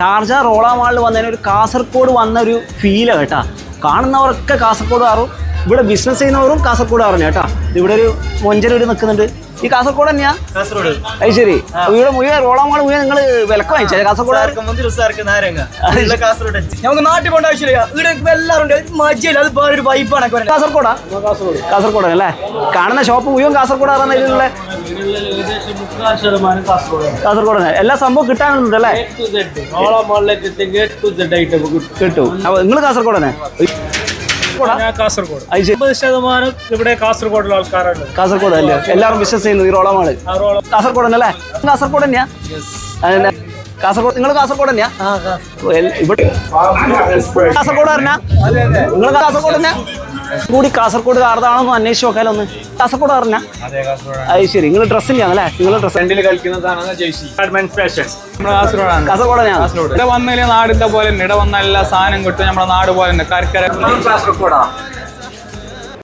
Sharjah Rolla മാളിൽ വന്നതിന് ഒരു കാസർഗോഡ് വന്ന ഒരു ഫീലാണ് കേട്ടാ. കാണുന്നവരൊക്കെ കാസർഗോഡ് ആറും ഇവിടെ ബിസിനസ് ചെയ്യുന്നവരും കാസർഗോഡ് ആറുണ്ട് കേട്ടാ. ഇവിടെ ഒരു മൊഞ്ചരൂര് നിൽക്കുന്നുണ്ട്. ഈ കാസർഗോഡ് തന്നെയാ? കാസർഗോഡ്. അത് ശരി. ഇവിടെ മുഴുവൻ റോള മാൾ മുഴുവൻ നിങ്ങൾ വിലക്ക് വാങ്ങിച്ചാൽ കാസർഗോഡ്? നമുക്ക് നാട്ടിൽ പോകേണ്ട ആവശ്യമില്ല. ഇവിടെ എല്ലാവരും മജയില്ല. അത് വേറെ ഒരു വൈബാണ്. കാസർഗോഡാ? കാസർഗോഡ് അല്ലേ? കാണുന്ന ഷോപ്പ് മുഴുവൻ കാസർഗോഡ് ആറാണ് ഇതിലുള്ള. കാസർഗോഡ് തന്നെ എല്ലാ സംഭവം കിട്ടാനുണ്ടല്ലേ? കിട്ടും. അപ്പൊ നിങ്ങൾ കാസർഗോഡ് തന്നെ? കാസർഗോഡ് 50% ഇവിടെ കാസർഗോഡുള്ള ആൾക്കാരാണ്. കാസർഗോഡ് അല്ലേ എല്ലാവരും ബിസിനസ് ചെയ്യുന്നത് ഈ റോള മാള്? കാസർഗോഡ് തന്നെയല്ലേ? കാസർഗോഡ് തന്നെയാ? കാസർഗോഡ്. നിങ്ങൾ കാസർഗോഡ് തന്നെയാ? ഇവിടെ കാസർഗോഡ് പറഞ്ഞാ നിങ്ങൾ കാസർഗോഡ് തന്നെയാ? കൂടി കാസർഗോഡ് കാർതാണോന്ന് അന്വേഷിച്ച് നോക്കാലോ ഒന്ന്. കാസർഗോഡ് പറഞ്ഞാ? അത് ശരി. നിങ്ങൾ ഡ്രസ്സിന്റെയാണല്ലേ? നിങ്ങൾ ഡ്രസ് കാസർഗോഡ് തന്നെയാണ്. ഇവിടെ വന്നില്ല നാടിന്റെ പോലെ തന്നെ. ഇവിടെ വന്ന എല്ലാ സാധനം കിട്ടും. നമ്മുടെ നാട് പോലെ തന്നെ. കരക്കര കാസർഗോഡാ